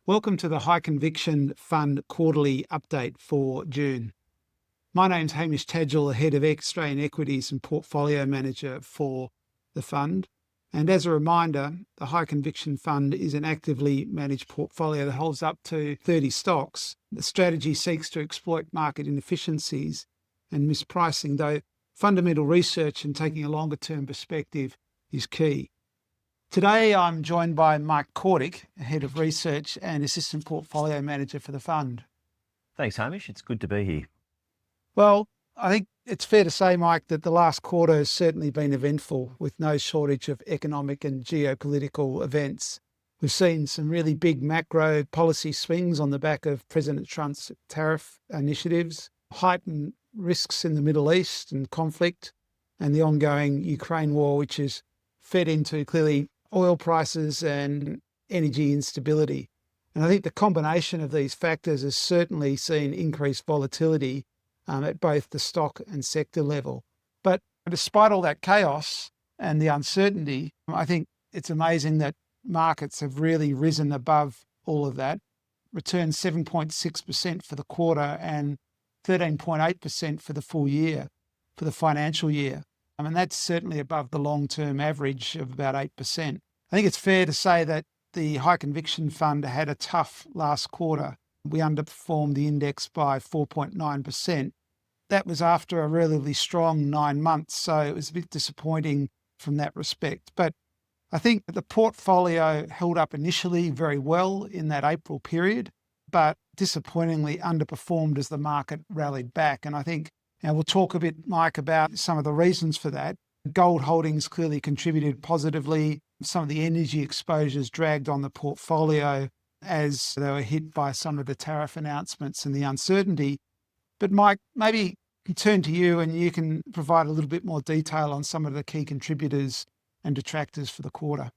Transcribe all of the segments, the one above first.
Welcome to the High Conviction Fund quarterly update for June. My name's Hamish, Tadgell, the Head of Australian Equities and Portfolio Manager for the fund. And as a reminder, the High Conviction Fund is an actively managed portfolio that holds up to 30 stocks. The strategy seeks to exploit market inefficiencies and mispricing, though fundamental research and taking a longer-term perspective is key. Today, I'm joined by Mike Kordick, Head of Research and Assistant Portfolio Manager for the fund. Thanks, Hamish. It's good to be here. Well, I think it's fair to say, Mike, that the last quarter has certainly been eventful with no shortage of economic and geopolitical events. We've seen some really big macro policy swings on the back of President Trump's tariff initiatives, heightened risks in the Middle East and conflict, and the ongoing Ukraine war, which has fed into clearly oil prices and energy instability. And I think the combination of these factors has certainly seen increased volatility at both the stock and sector level. But despite all that chaos and the uncertainty, I think it's amazing that markets have really risen above all of that, returned 7.6% for the quarter and 13.8% for the full year, for the financial year. And that's certainly above the long-term average of about 8%. I think it's fair to say that the High Conviction Fund had a tough last quarter. We underperformed the index by 4.9%. That was after a relatively strong 9 months, so it was a bit disappointing from that respect. But I think the portfolio held up initially very well in that April period, but disappointingly underperformed as the market rallied back. And I think we'll talk a bit, Mike, about some of the reasons for that. Gold holdings clearly contributed positively. Some of the energy exposures dragged on the portfolio as they were hit by some of the tariff announcements and the uncertainty. But Mike, maybe turn to you and you can provide a little bit more detail on some of the key contributors and detractors for the quarter.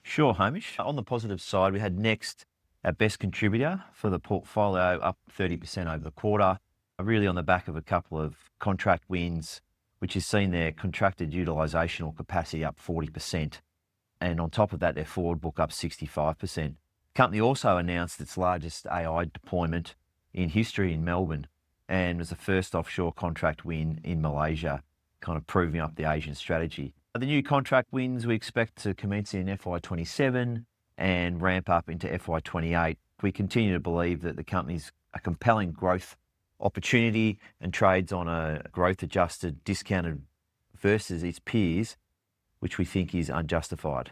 Sure, Hamish. On the positive side, we had Next, our best contributor for the portfolio, up 30% over the quarter, really on the back of a couple of contract wins, which has seen their contracted utilisation or capacity up 40%. And on top of that, their forward book up 65%. The company also announced its largest AI deployment in history in Melbourne and was the first offshore contract win in Malaysia, kind of proving up the Asian strategy. The new contract wins we expect to commence in FY27 and ramp up into FY28. We continue to believe that the company's a compelling growth opportunity and trades on a growth adjusted discounted versus its peers, which we think is unjustified.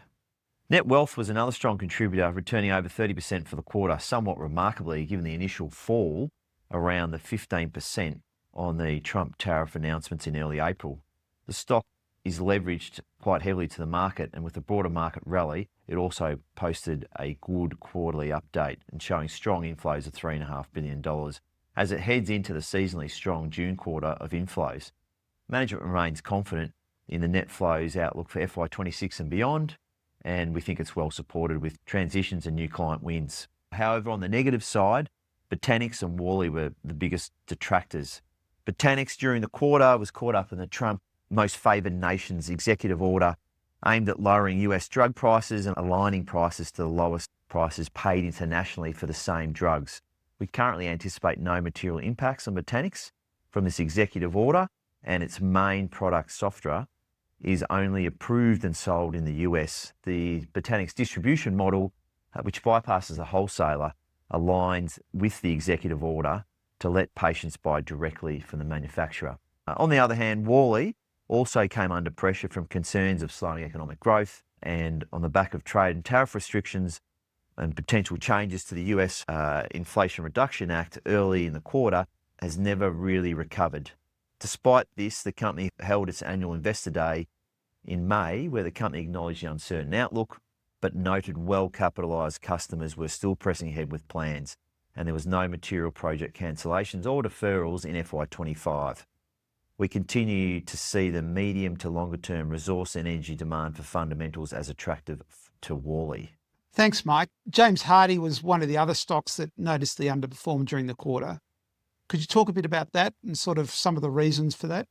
Netwealth was another strong contributor, returning over 30% for the quarter, somewhat remarkably given the initial fall around the 15% on the Trump tariff announcements in early April. The stock is leveraged quite heavily to the market, and with the broader market rally, it also posted a good quarterly update and showing strong inflows of $3.5 billion. As it heads into the seasonally strong June quarter of inflows, management remains confident in the net flows outlook for FY26 and beyond, and we think it's well supported with transitions and new client wins. However, on the negative side, Botanics and Worley were the biggest detractors. Botanics during the quarter was caught up in the Trump most favoured nations executive order aimed at lowering US drug prices and aligning prices to the lowest prices paid internationally for the same drugs. We currently anticipate no material impacts on Botanics from this executive order, and its main product, Sofdra, is only approved and sold in the US. The Botanics distribution model, which bypasses a wholesaler, aligns with the executive order to let patients buy directly from the manufacturer. On the other hand, Worley also came under pressure from concerns of slowing economic growth, and on the back of trade and tariff restrictions and potential changes to the US Inflation Reduction Act early in the quarter, has never really recovered. Despite this, the company held its annual Investor Day in May, where the company acknowledged the uncertain outlook, but noted well-capitalised customers were still pressing ahead with plans, and there was no material project cancellations or deferrals in FY25. We continue to see the medium to longer-term resource and energy demand for fundamentals as attractive to Worley. Thanks, Mike. James Hardie was one of the other stocks that noticeably underperformed during the quarter. Could you talk a bit about that and sort of some of the reasons for that?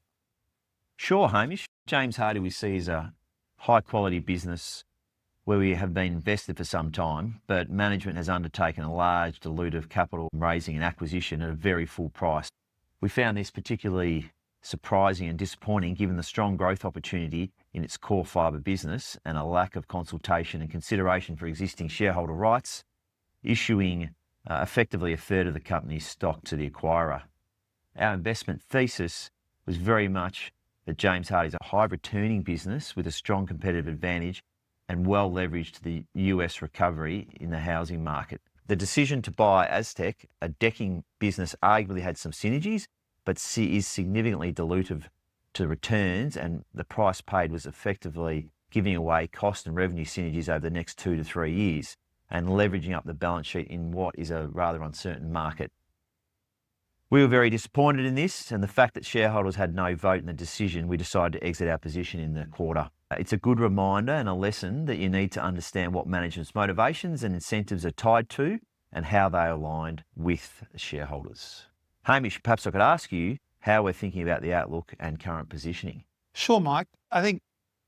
Sure, Hamish. James Hardie we see as a high-quality business where we have been invested for some time, but management has undertaken a large dilutive capital raising and acquisition at a very full price. We found this particularly surprising and disappointing given the strong growth opportunity in its core fibre business and a lack of consultation and consideration for existing shareholder rights, issuing effectively a third of the company's stock to the acquirer. Our investment thesis was very much that James Hardie is a high-returning business with a strong competitive advantage and well leveraged to the US recovery in the housing market. The decision to buy Aztec, a decking business, arguably had some synergies, but is significantly dilutive to returns, and the price paid was effectively giving away cost and revenue synergies over the next 2 to 3 years and leveraging up the balance sheet in what is a rather uncertain market. We were very disappointed in this, and the fact that shareholders had no vote in the decision, we decided to exit our position in the quarter. It's a good reminder and a lesson that you need to understand what management's motivations and incentives are tied to and how they are aligned with shareholders. Hamish, perhaps I could ask you how we're thinking about the outlook and current positioning. Sure, Mike. I think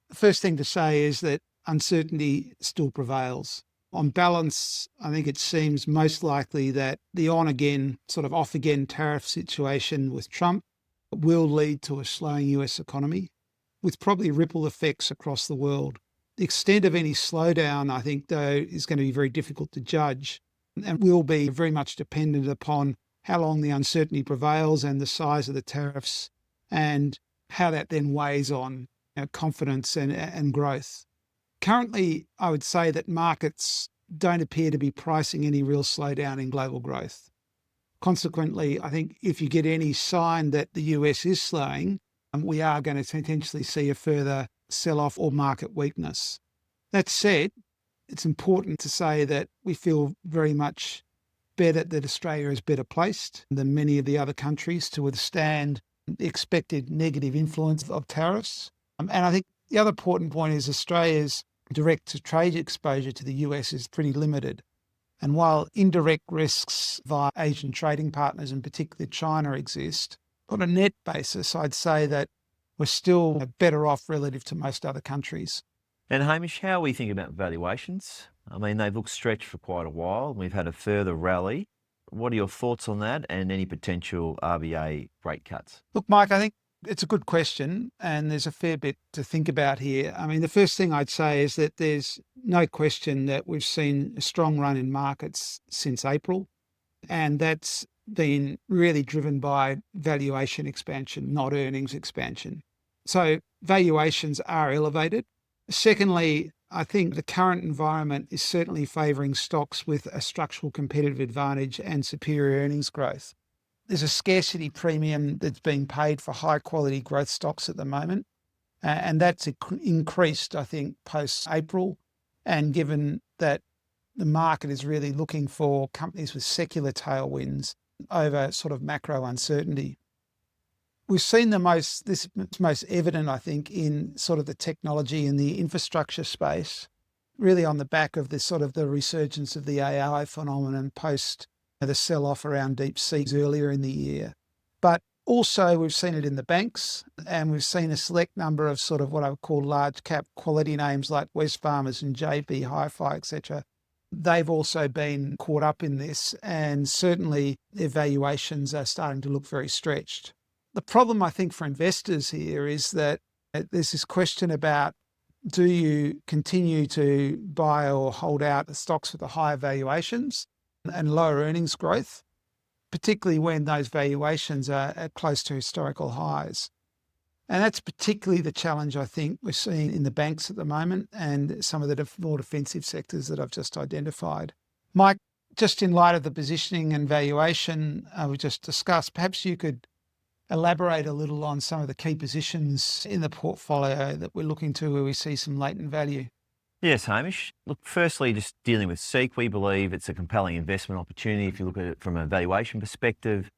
the first thing to say is that uncertainty still prevails. On balance, I think it seems most likely that the on-again, sort of off-again tariff situation with Trump will lead to a slowing US economy, with probably ripple effects across the world. The extent of any slowdown, I think, though, is going to be very difficult to judge and will be very much dependent upon how long the uncertainty prevails and the size of the tariffs and how that then weighs on confidence and growth. Currently, I would say that markets don't appear to be pricing any real slowdown in global growth. Consequently, I think if you get any sign that the US is slowing, we are going to potentially see a further sell-off or market weakness. That said, it's important to say that we feel very much better that Australia is better placed than many of the other countries to withstand the expected negative influence of tariffs. And I think the other important point is Australia's direct trade exposure to the US is pretty limited. And while indirect risks via Asian trading partners, in particular China, exist, on a net basis, I'd say that we're still better off relative to most other countries. And Hamish, how are we thinking about valuations? I mean, they've looked stretched for quite a while. We've had a further rally. What are your thoughts on that and any potential RBA rate cuts? Look, Mike, I think it's a good question, and there's a fair bit to think about here. I mean, the first thing I'd say is that there's no question that we've seen a strong run in markets since April, and that's been really driven by valuation expansion, not earnings expansion. So valuations are elevated. Secondly, I think the current environment is certainly favouring stocks with a structural competitive advantage and superior earnings growth. There's a scarcity premium that's being paid for high quality growth stocks at the moment. And that's increased, I think, post-April. And given that the market is really looking for companies with secular tailwinds over sort of macro uncertainty. We've seen this is most evident, I think, in sort of the technology and the infrastructure space, really on the back of this sort of the resurgence of the AI phenomenon post the sell-off around DeepSeek earlier in the year. But also we've seen it in the banks, and we've seen a select number of sort of what I would call large cap quality names like Wesfarmers and JB Hi-Fi, etc. They've also been caught up in this, and certainly their valuations are starting to look very stretched. The problem, I think, for investors here is that there's this question about, do you continue to buy or hold out the stocks with the higher valuations and lower earnings growth, particularly when those valuations are close to historical highs? And that's particularly the challenge I think we're seeing in the banks at the moment and some of the more defensive sectors that I've just identified. Mike, just in light of the positioning and valuation we just discussed, perhaps you could elaborate a little on some of the key positions in the portfolio that we're looking to where we see some latent value. Yes, Hamish. Look, firstly, just dealing with SEEK, we believe it's a compelling investment opportunity if you look at it from a valuation perspective.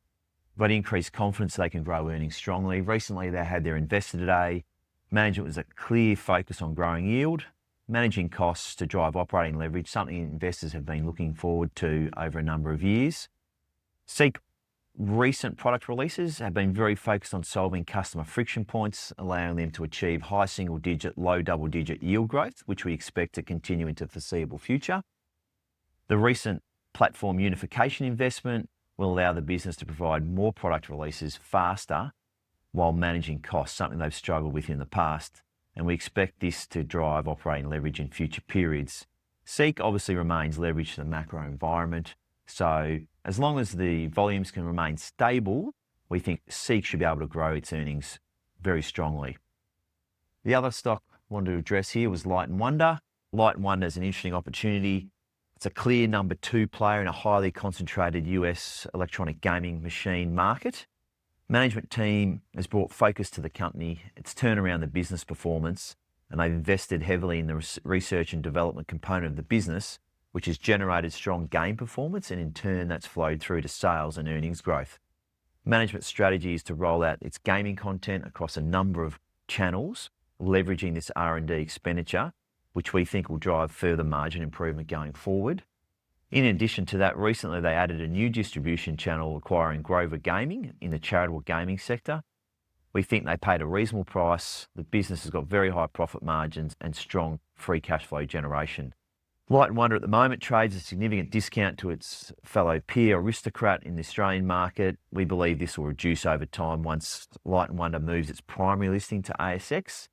But increased confidence they can grow earnings strongly. Recently, they had their investor day. Management was a clear focus on growing yield, managing costs to drive operating leverage, something investors have been looking forward to over a number of years. SEEK recent product releases have been very focused on solving customer friction points, allowing them to achieve high single-digit, low double-digit yield growth, which we expect to continue into the foreseeable future. The recent platform unification investment will allow the business to provide more product releases faster while managing costs, something they've struggled with in the past. And we expect this to drive operating leverage in future periods. SEEK obviously remains leveraged to the macro environment. So as long as the volumes can remain stable, we think SEEK should be able to grow its earnings very strongly. The other stock I wanted to address here was Light & Wonder. Light & Wonder is an interesting opportunity. It's a clear number 2 player in a highly concentrated US electronic gaming machine market. Management team has brought focus to the company. It's turned around the business performance, and they've invested heavily in the research and development component of the business, which has generated strong game performance, and in turn that's flowed through to sales and earnings growth. Management strategy is to roll out its gaming content across a number of channels, leveraging this R&D expenditure, which we think will drive further margin improvement going forward. In addition to that, recently they added a new distribution channel acquiring Grover Gaming in the charitable gaming sector. We think they paid a reasonable price. The business has got very high profit margins and strong free cash flow generation. Light & Wonder at the moment trades a significant discount to its fellow peer Aristocrat in the Australian market. We believe this will reduce over time once Light & Wonder moves its primary listing to ASX,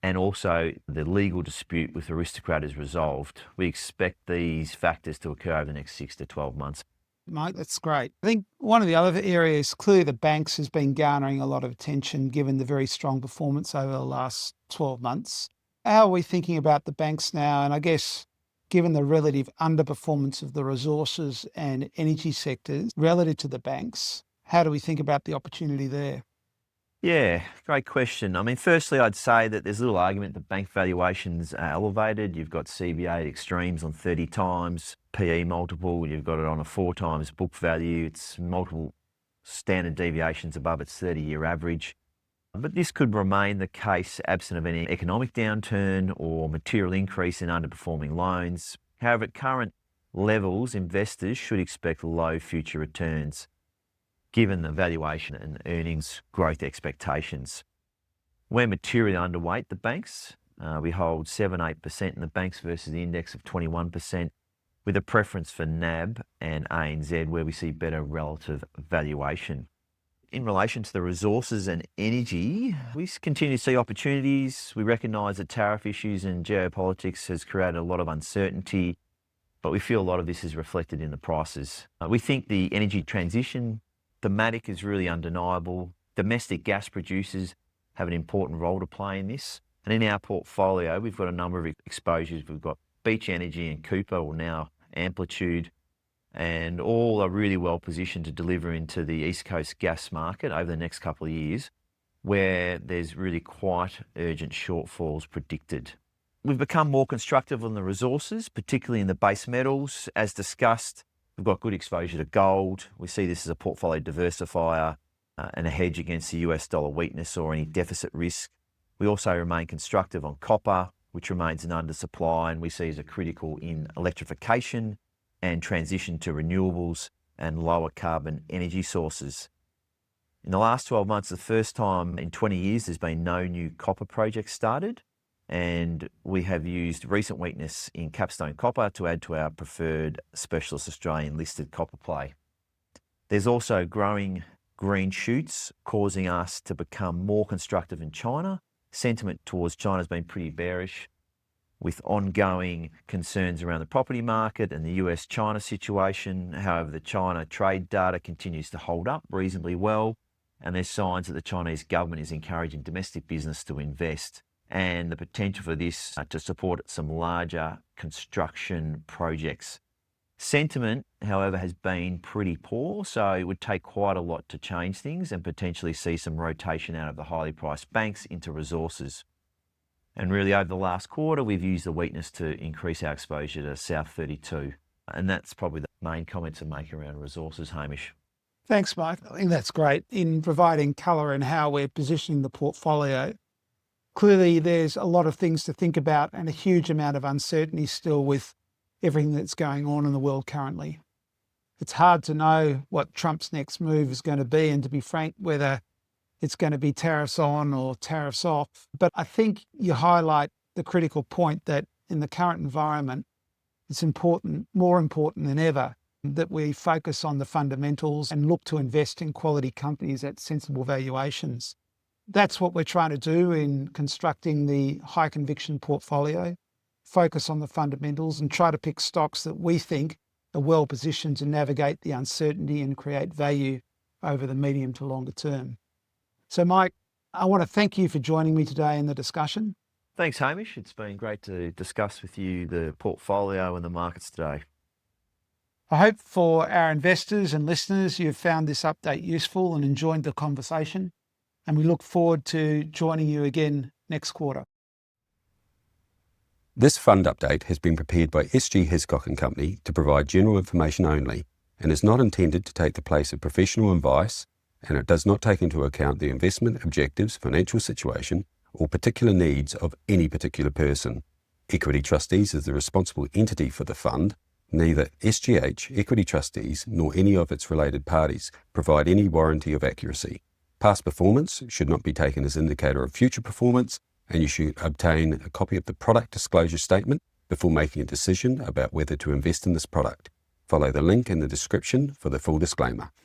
and also the legal dispute with Aristocrat is resolved. We expect these factors to occur over the next 6 to 12 months. Mike, that's great. I think one of the other areas, clearly the banks has been garnering a lot of attention given the very strong performance over the last 12 months. How are we thinking about the banks now? And I guess given the relative underperformance of the resources and energy sectors relative to the banks, how do we think about the opportunity there? Yeah, great question. I mean, firstly, I'd say that there's a little argument that bank valuations are elevated. You've got CBA extremes on 30 times PE multiple. You've got it on a 4 times book value. It's multiple standard deviations above its 30-year average. But this could remain the case absent of any economic downturn or material increase in underperforming loans. However, at current levels, investors should expect low future returns, given the valuation and earnings growth expectations. We're materially underweight the banks. We hold 7-8% in the banks versus the index of 21%, with a preference for NAB and ANZ, where we see better relative valuation. In relation to the resources and energy, we continue to see opportunities. We recognise that tariff issues and geopolitics has created a lot of uncertainty, but we feel a lot of this is reflected in the prices. We think the energy transition thematic is really undeniable. Domestic gas producers have an important role to play in this. And in our portfolio, we've got a number of exposures. We've got Beach Energy and Cooper, or now Amplitude, and all are really well positioned to deliver into the East Coast gas market over the next couple of years, where there's really quite urgent shortfalls predicted. We've become more constructive on the resources, particularly in the base metals. As discussed, we've got good exposure to gold. We see this as a portfolio diversifier and a hedge against the US dollar weakness or any deficit risk. We also remain constructive on copper, which remains an undersupply, and we see as a critical in electrification and transition to renewables and lower carbon energy sources. In the last 12 months, the first time in 20 years, there's been no new copper projects started, and we have used recent weakness in Capstone Copper to add to our preferred specialist Australian listed copper play. There's also growing green shoots causing us to become more constructive in China. Sentiment towards China has been pretty bearish, with ongoing concerns around the property market and the US-China situation. However, the China trade data continues to hold up reasonably well, and there's signs that the Chinese government is encouraging domestic business to invest, and the potential for this to support some larger construction projects. Sentiment, however, has been pretty poor, so it would take quite a lot to change things and potentially see some rotation out of the highly priced banks into resources. And really over the last quarter, we've used the weakness to increase our exposure to South 32. And that's probably the main comment to make around resources, Hamish. Thanks, Mike. I think that's great in providing colour in how we're positioning the portfolio. Clearly, there's a lot of things to think about and a huge amount of uncertainty still with everything that's going on in the world currently. It's hard to know what Trump's next move is going to be, and to be frank, whether it's going to be tariffs on or tariffs off. But I think you highlight the critical point that in the current environment, it's important, more important than ever, that we focus on the fundamentals and look to invest in quality companies at sensible valuations. That's what we're trying to do in constructing the high conviction portfolio, focus on the fundamentals and try to pick stocks that we think are well positioned to navigate the uncertainty and create value over the medium to longer term. So Mike, I want to thank you for joining me today in the discussion. Thanks, Hamish. It's been great to discuss with you the portfolio and the markets today. I hope for our investors and listeners, you've found this update useful and enjoyed the conversation. And we look forward to joining you again next quarter. This fund update has been prepared by SGH High Company to provide general information only and is not intended to take the place of professional advice, and it does not take into account the investment objectives, financial situation, or particular needs of any particular person. Equity Trustees is the responsible entity for the fund. Neither SGH, Equity Trustees, nor any of its related parties provide any warranty of accuracy. Past performance should not be taken as indicator of future performance, and you should obtain a copy of the product disclosure statement before making a decision about whether to invest in this product. Follow the link in the description for the full disclaimer.